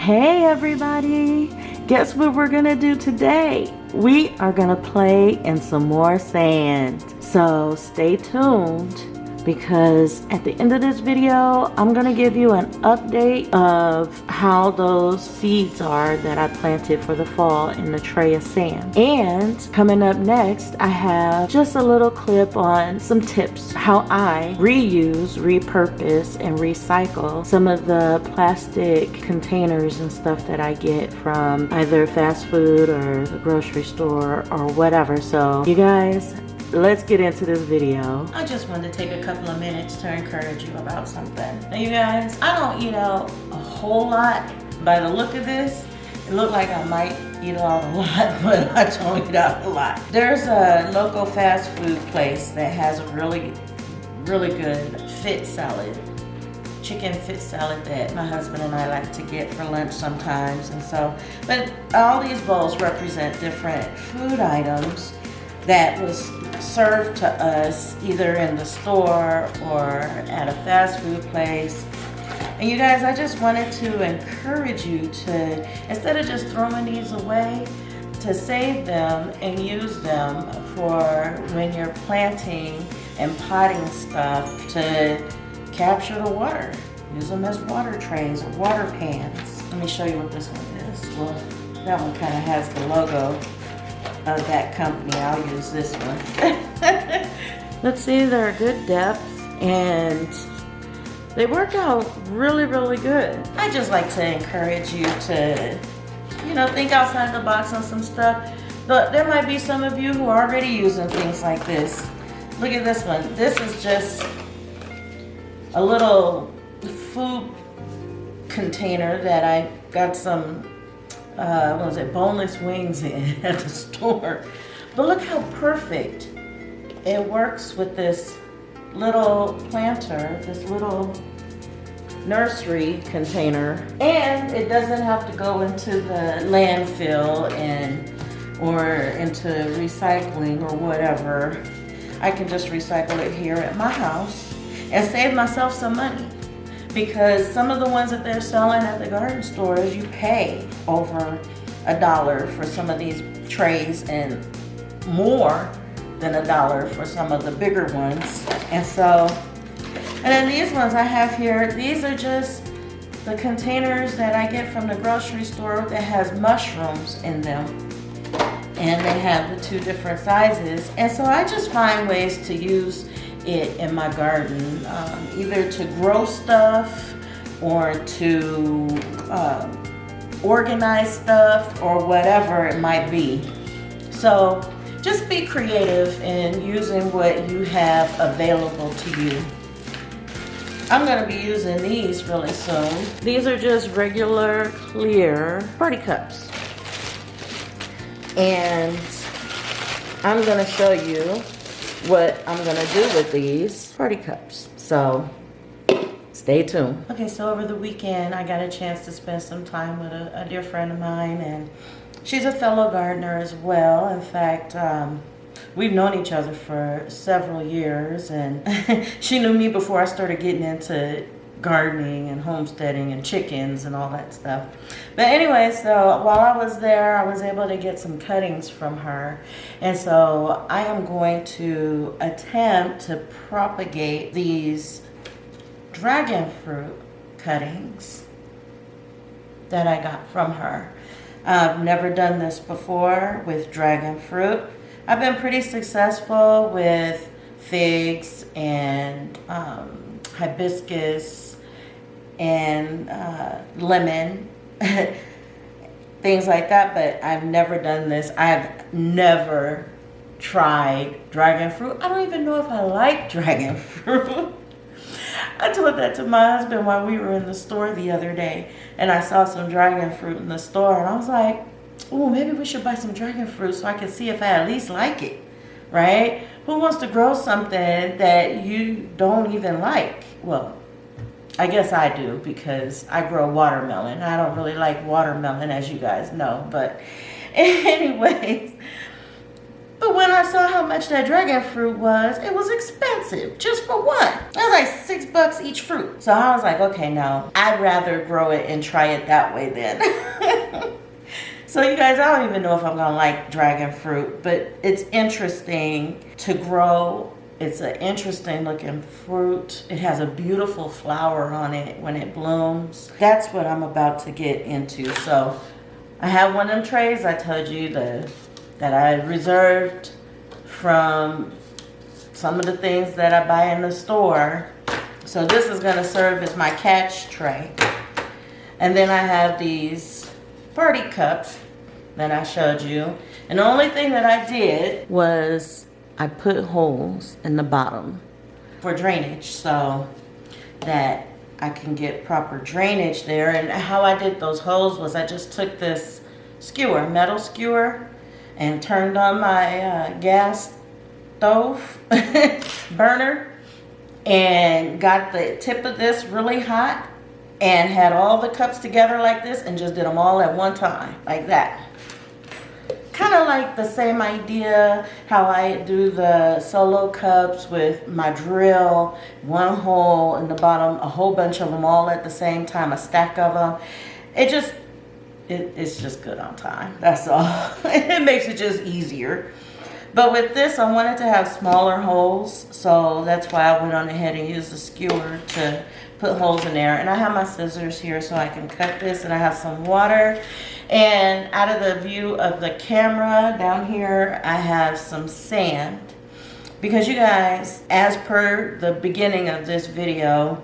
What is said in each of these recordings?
Hey everybody! Guess what we're gonna do today? We are gonna play in some more sand. So stay tuned because at the end of this video, I'm gonna give you an update of how those seeds are that I planted for the fall in the tray of sand. And coming up next, I have just a little clip on some tips how I reuse, repurpose, and recycle some of the plastic containers and stuff that I get from either fast food or the grocery store or whatever. So you guys, let's get into this video. I just wanted to take a couple of minutes to encourage you about something. Now you guys, I don't eat out a whole lot. By the look of this, it looked like I might eat out a lot, but I don't eat out a lot. There's a local fast food place that has a really good fit salad, chicken fit salad that my husband and I like to get for lunch sometimes. And so, but all these bowls represent different food items that was served to us either in the store or at a fast food place. And you guys, I just wanted to encourage you to, instead of just throwing these away, to save them and use them for when you're planting and potting stuff to capture the water. Use them as water trays or water pans. Let me show you what this one is. Well, that one kind of has the logo of that company. I'll use this one. Let's see, they're a good depth and they work out really good. I just like to encourage you to, think outside the box on some stuff. But there might be some of you who are already using things like this. Look at this one. This is just a little food container that I got some boneless wings in at the store. But look how perfect it works with this little planter, this little nursery container. And it doesn't have to go into the landfill or into recycling or whatever. I can just recycle it here at my house and save myself some money. Because some of the ones that they're selling at the garden stores, you pay over $1 for some of these trays and more than $1 for some of the bigger ones. And then these ones I have here, these are just the containers that I get from the grocery store that has mushrooms in them. And they have the two different sizes. And so I just find ways to use it in my garden, either to grow stuff or to organize stuff or whatever it might be. So just be creative in using what you have available to you. I'm going to be using these really soon. These are just regular clear party cups. And I'm going to show you what I'm gonna do with these party cups. So stay tuned. Okay, so over the weekend I got a chance to spend some time with a dear friend of mine, and she's a fellow gardener as well. In fact, we've known each other for several years, and she knew me before I started getting into gardening and homesteading and chickens and all that stuff. But anyway, so while I was there, I was able to get some cuttings from her. And so I am going to attempt to propagate these dragon fruit cuttings that I got from her. I've never done this before with dragon fruit. I've been pretty successful with figs and hibiscus and lemon, things like that, but I've never done this. I've never tried dragon fruit. I don't even know if I like dragon fruit. I told that to my husband while we were in the store the other day, and I saw some dragon fruit in the store, and I was like, oh, maybe we should buy some dragon fruit so I can see if I at least like it, right? Who wants to grow something that you don't even like? Well, I guess I do, because I grow watermelon. I don't really like watermelon, as you guys know, but anyways. But when I saw how much that dragon fruit was, it was expensive just for one. It was like $6 each fruit. So I was like, okay, no, I'd rather grow it and try it that way then. So you guys, I don't even know if I'm gonna like dragon fruit, but it's interesting to grow. It's an interesting looking fruit. It has a beautiful flower on it when it blooms. That's what I'm about to get into. So I have one of them trays I told you that I reserved from some of the things that I buy in the store. So this is gonna serve as my catch tray. And then I have these party cups that I showed you. And the only thing that I did was I put holes in the bottom for drainage so that I can get proper drainage there. And how I did those holes was I just took this skewer, metal skewer, and turned on my gas stove burner and got the tip of this really hot and had all the cups together like this and just did them all at one time like that. Kind of like the same idea how I do the solo cups with my drill, one hole in the bottom, a whole bunch of them all at the same time, a stack of them. It's just good on time, that's all. It makes it just easier. But with this, I wanted to have smaller holes, so that's why I went on ahead and used the skewer to put holes in there. And I have my scissors here so I can cut this, and I have some water. And out of the view of the camera down here, I have some sand. Because you guys, as per the beginning of this video,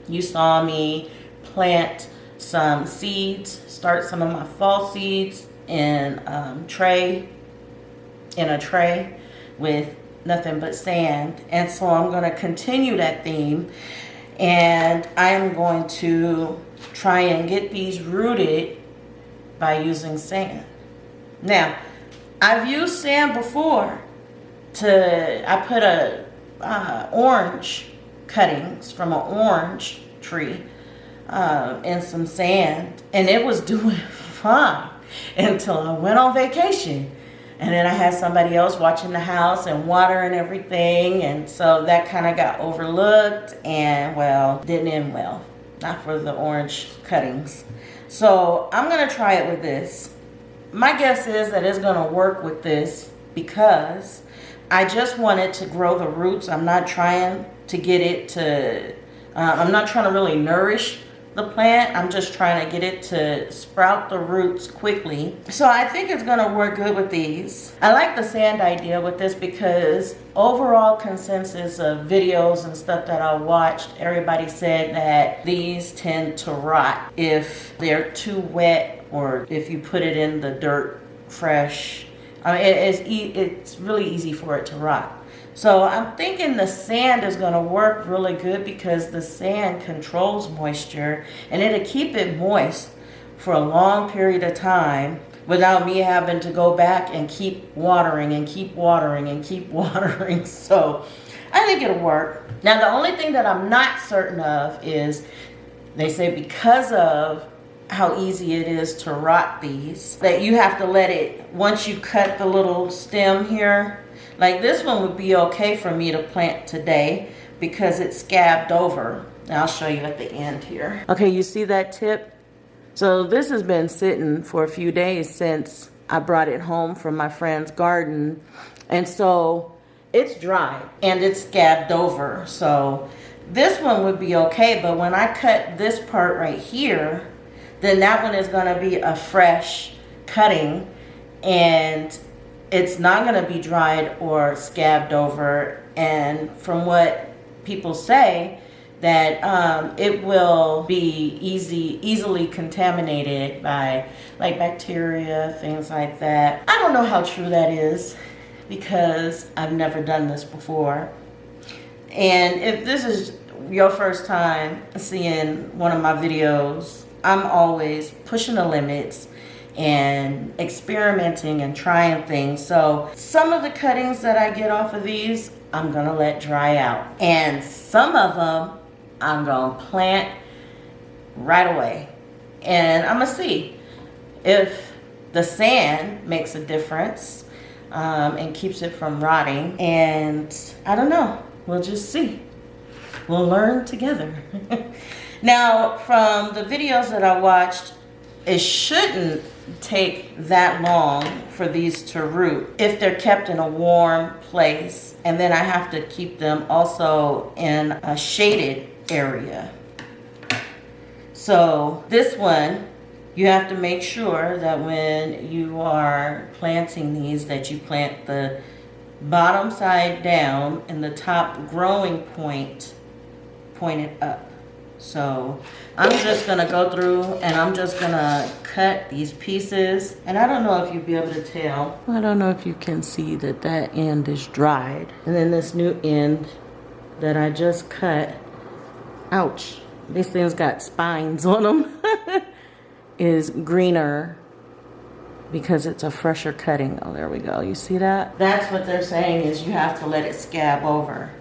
you saw me plant some seeds, start some of my fall seeds in a tray with nothing but sand. And so I'm going to continue that theme, and I am going to try and get these rooted by using sand. Now, I've used sand before I put orange cuttings from an orange tree in some sand, and it was doing fine until I went on vacation. And then I had somebody else watching the house and water and everything, and so that kind of got overlooked, and well, didn't end well. Not for the orange cuttings. So I'm gonna try it with this. My guess is that it's gonna work with this because I just wanted to grow the roots. I'm not trying to get it to, I'm not trying to really nourish the plant. I'm just trying to get it to sprout the roots quickly. So I think it's gonna work good with these. I like the sand idea with this because overall consensus of videos and stuff that I watched, everybody said that these tend to rot if they're too wet or if you put it in the dirt fresh. I mean, it's really easy for it to rot. So I'm thinking the sand is going to work really good because the sand controls moisture and it'll keep it moist for a long period of time without me having to go back and keep watering and keep watering and keep watering. So I think it'll work. Now the only thing that I'm not certain of is they say because of how easy it is to rot these, that you have to let it, once you cut the little stem here, like this one would be okay for me to plant today because it's scabbed over. And I'll show you at the end here. Okay, you see that tip? So this has been sitting for a few days since I brought it home from my friend's garden. And so it's dry and it's scabbed over. So this one would be okay, but when I cut this part right here, then that one is gonna be a fresh cutting and it's not going to be dried or scabbed over. And from what people say, that it will be easily contaminated by like bacteria, things like that. I don't know how true that is because I've never done this before. And if this is your first time seeing one of my videos, I'm always pushing the limits and experimenting and trying things. So some of the cuttings that I get off of these, I'm gonna let dry out. And some of them, I'm gonna plant right away. And I'm gonna see if the sand makes a difference. and keeps it from rotting. And I don't know, we'll just see. We'll learn together. Now, from the videos that I watched, it shouldn't take that long for these to root if they're kept in a warm place. And then I have to keep them also in a shaded area. So this one, you have to make sure that when you are planting these, that you plant the bottom side down and the top growing point pointed up. So I'm just gonna go through and I'm just gonna cut these pieces. And I don't know if you'll be able to tell. I don't know if you can see that that end is dried. And then this new end that I just cut, ouch, these things got spines on them, is greener because it's a fresher cutting. Oh, there we go, you see that? That's what they're saying, is you have to let it scab over.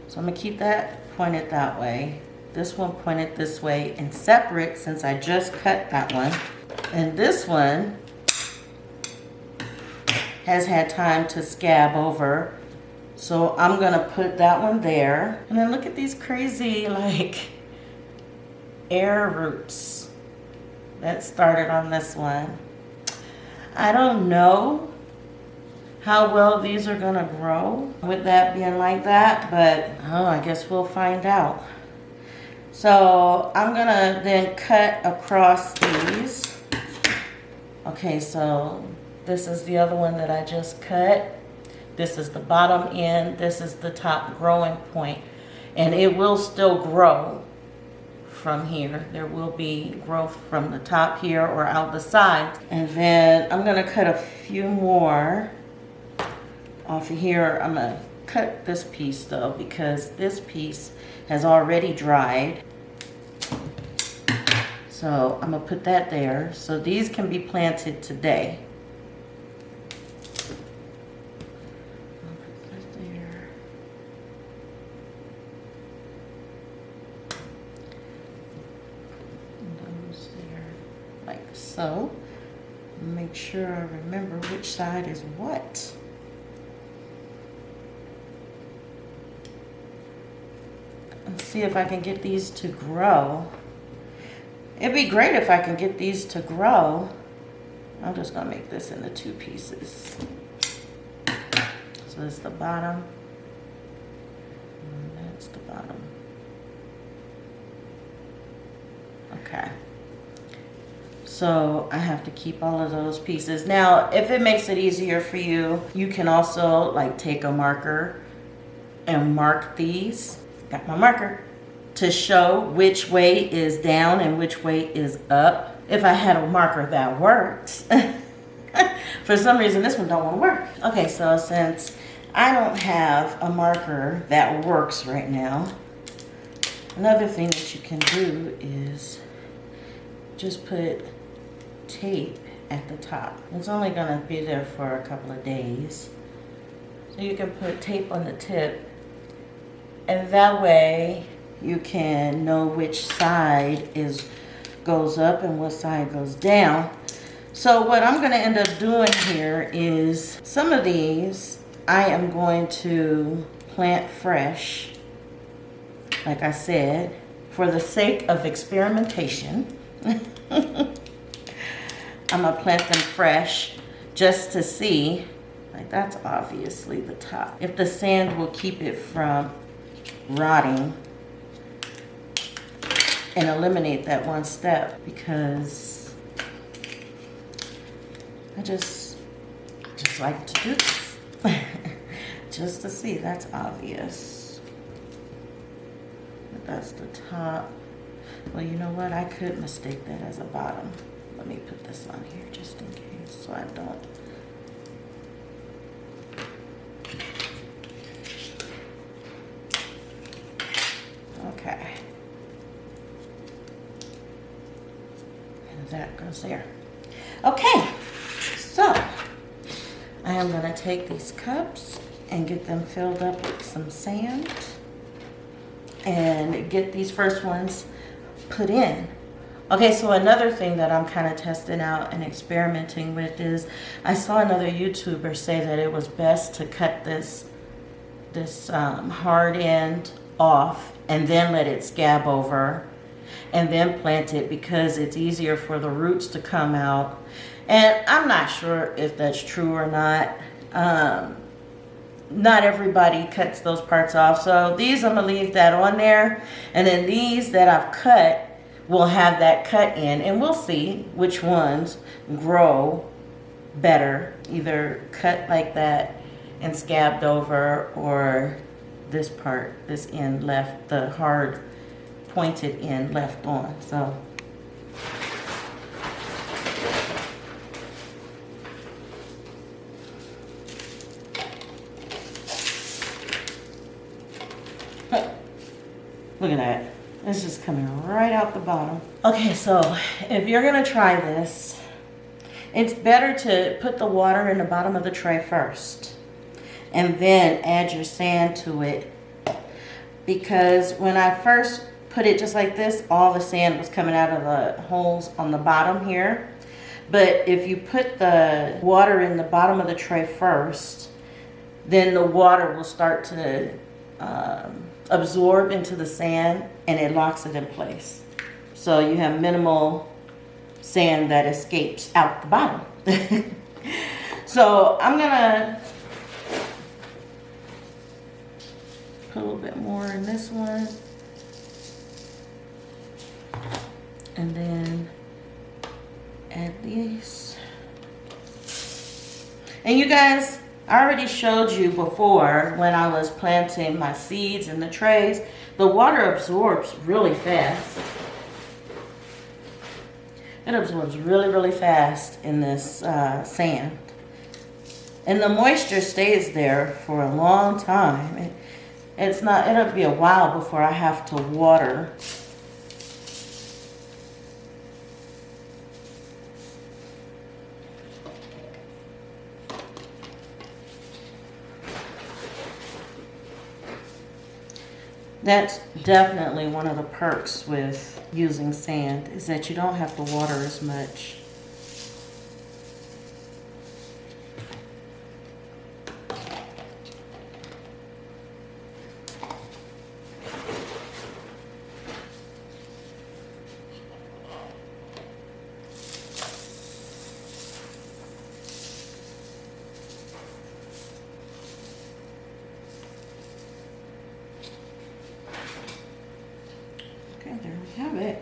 So I'm gonna keep that pointed that way. This one pointed this way and separate since I just cut that one. And this one has had time to scab over. So I'm gonna put that one there. And then look at these crazy like air roots that started on this one. I don't know how well these are gonna grow with that being like that, but oh, I guess we'll find out. So I'm gonna then cut across these. Okay, so this is the other one that I just cut. This is the bottom end, this is the top growing point, and it will still grow from here. There will be growth from the top here or out the sides. And then I'm gonna cut a few more off of here. I'm gonna cut this piece though, because this piece has already dried. So I'm gonna put that there. So these can be planted today. I'll put that there. And those there, like so. Make sure I remember which side is what. Let's see if I can get these to grow. It'd be great if I can get these to grow. I'm just gonna make this into two pieces. So this is the bottom, and that's the bottom. Okay. So I have to keep all of those pieces. Now, if it makes it easier for you, you can also like take a marker and mark these. Got my marker to show which way is down and which way is up. If I had a marker that worked. For some reason, this one don't want to work. Okay, so since I don't have a marker that works right now, another thing that you can do is just put tape at the top. It's only gonna be there for a couple of days. So you can put tape on the tip, and that way you can know which side goes up and what side goes down. So what I'm gonna end up doing here is some of these I am going to plant fresh, like I said, for the sake of experimentation. I'm gonna plant them fresh just to see, like that's obviously the top, if the sand will keep it from rotting and eliminate that one step, because I just like to do this. Just to see. That's obvious. That's the top. Well, you know what? I could mistake that as a bottom. Let me put this on here just in case so I don't. Okay. And that goes there. Okay. So, I am going to take these cups and get them filled up with some sand and get these first ones put in. Okay, so another thing that I'm kind of testing out and experimenting with is I saw another YouTuber say that it was best to cut this hard end off and then let it scab over and then plant it because it's easier for the roots to come out. And I'm not sure if that's true or not. Not everybody cuts those parts off. So these I'm gonna leave that on there. And then these that I've cut will have that cut in, and we'll see which ones grow better. Either cut like that and scabbed over, or this part, this end left, the hard pointed end left on. So look at that. It's just coming right out the bottom. Okay, so if you're gonna try this, it's better to put the water in the bottom of the tray first and then add your sand to it, because when I first put it just like this, all the sand was coming out of the holes on the bottom here. But if you put the water in the bottom of the tray first, then the water will start to absorb into the sand and it locks it in place. So you have minimal sand that escapes out the bottom. So I'm gonna put a little bit more in this one. And then add these. And you guys, I already showed you before when I was planting my seeds in the trays, the water absorbs really fast. It absorbs really, really fast in this sand. And the moisture stays there for a long time. It'll be a while before I have to water. That's definitely one of the perks with using sand, is that you don't have to water as much. There we have it.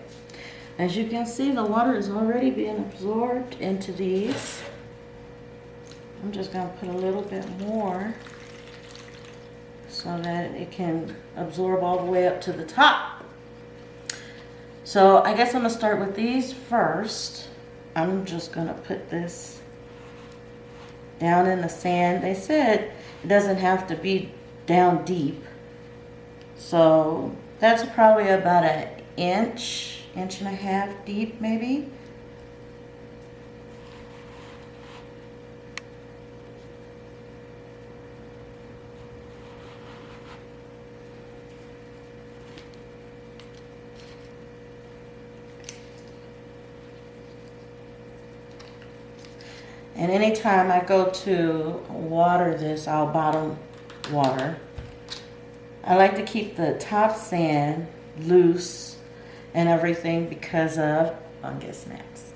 As you can see, the water is already being absorbed into these. I'm just going to put a little bit more so that it can absorb all the way up to the top. So I guess I'm going to start with these first. I'm just going to put this down in the sand. They said it doesn't have to be down deep. So that's probably about an inch and a half deep maybe. And anytime I go to water this, I'll bottom water. I like to keep the top sand loose and everything because of fungus gnats.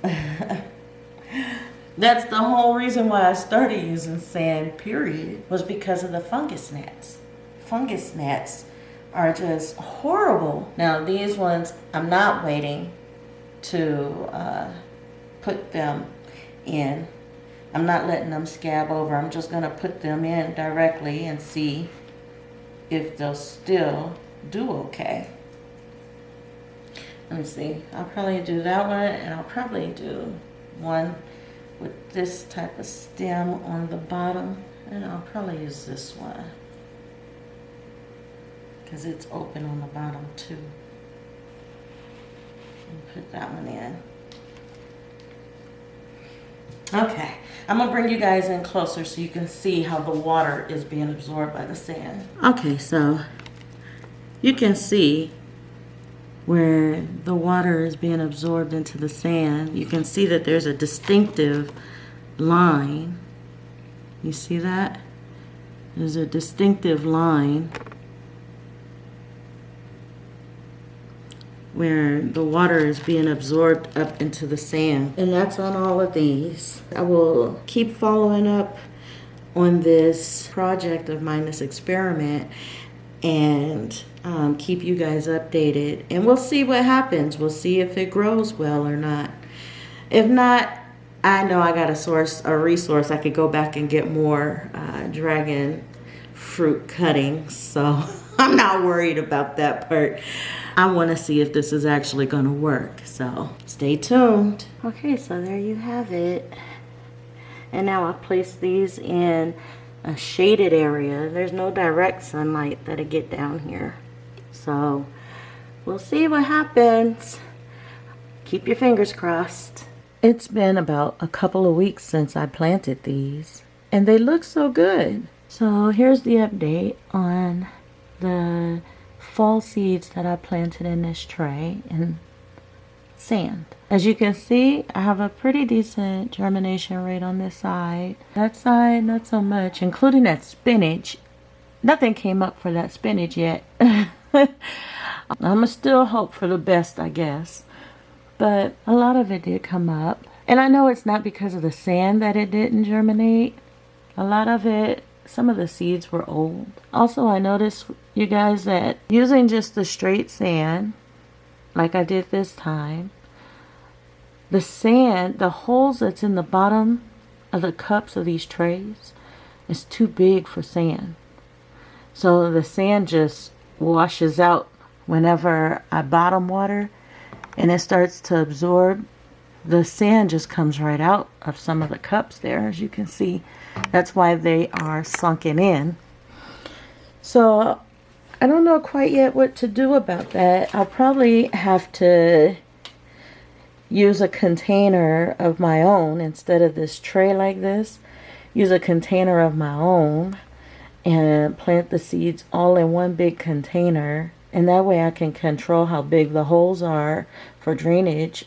That's the whole reason why I started using sand, period, was because of the fungus gnats. Fungus gnats are just horrible. Now these ones, I'm not waiting to put them in. I'm not letting them scab over. I'm just going to put them in directly and see if they'll still do okay. Let me see. I'll probably do that one, and I'll probably do one with this type of stem on the bottom, and I'll probably use this one because it's open on the bottom too. And put that one in. Okay, I'm gonna bring you guys in closer so you can see how the water is being absorbed by the sand. Okay, so you can see where the water is being absorbed into the sand. You can see that there's a distinctive line. You see that? There's a distinctive line where the water is being absorbed up into the sand. And that's on all of these. I will keep following up on this project of mine, this experiment, and keep you guys updated. And we'll see what happens. We'll see if it grows well or not. If not, I know I got a resource. I could go back and get more dragon fruit cuttings. So I'm not worried about that part. I want to see if this is actually going to work. So stay tuned. Okay, so there you have it. And now I've placed these in a shaded area. There's no direct sunlight that'll get down here. So we'll see what happens. Keep your fingers crossed. It's been about a couple of weeks since I planted these, and they look so good. So here's the update on the fall seeds that I planted in this tray in sand. As you can see, I have a pretty decent germination rate on this side. That side, not so much, including that spinach. Nothing came up for that spinach yet. I'ma still hope for the best, I guess. But a lot of it did come up. And I know it's not because of the sand that it didn't germinate. A lot of it, some of the seeds were old. Also, I noticed, you guys, that using just the straight sand, like I did this time, the sand, the holes that's in the bottom of the cups of these trays is too big for sand. So the sand just washes out whenever I bottom water, and it starts to absorb. The sand just comes right out of some of the cups there, as you can see. That's why they are sunken in. So I don't know quite yet what to do about that. I'll probably have to use a container of my own instead of this tray like this. Use a container of my own and plant the seeds all in one big container. And that way I can control how big the holes are for drainage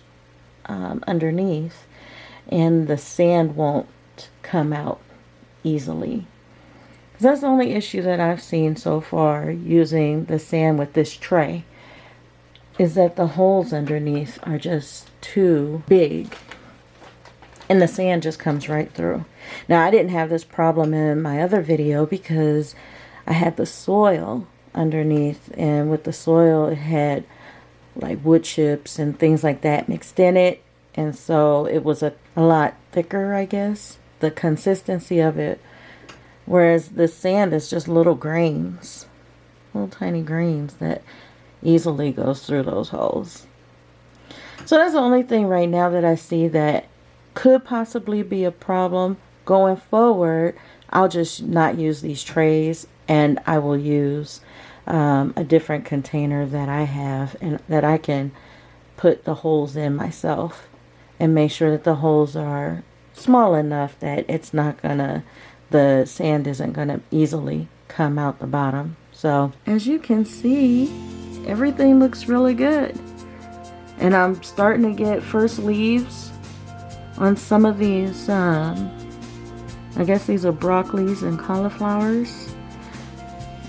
underneath, and the sand won't come out easily. That's the only issue that I've seen so far using the sand with this tray, is that the holes underneath are just too big and the sand just comes right through. Now, I didn't have this problem in my other video because I had the soil underneath, and with the soil it had like wood chips and things like that mixed in it, and so it was a lot thicker, I guess, the consistency of it, whereas the sand is just little grains, little tiny grains that easily goes through those holes. So that's the only thing right now that I see that could possibly be a problem. Going forward, I'll just not use these trays, and I will use a different container that I have and that I can put the holes in myself, and make sure that the holes are small enough that it's not gonna, the sand isn't gonna easily come out the bottom. So as you can see, everything looks really good, and I'm starting to get first leaves on some of these. I guess these are broccolis and cauliflowers.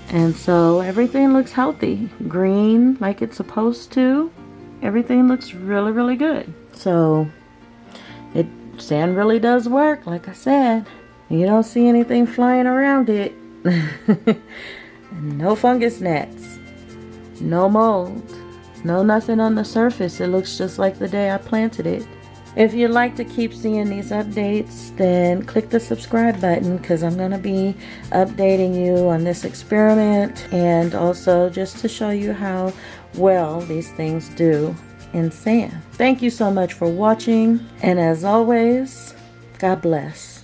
And so everything looks healthy, green like it's supposed to. Everything looks really, really good. So sand really does work, like I said. You don't see anything flying around it. No fungus gnats, no mold, no nothing on the surface. It looks just like the day I planted it. If you'd like to keep seeing these updates, then click the subscribe button, because I'm going to be updating you on this experiment, and also just to show you how well these things do in sand. Thank you so much for watching, and as always, God bless.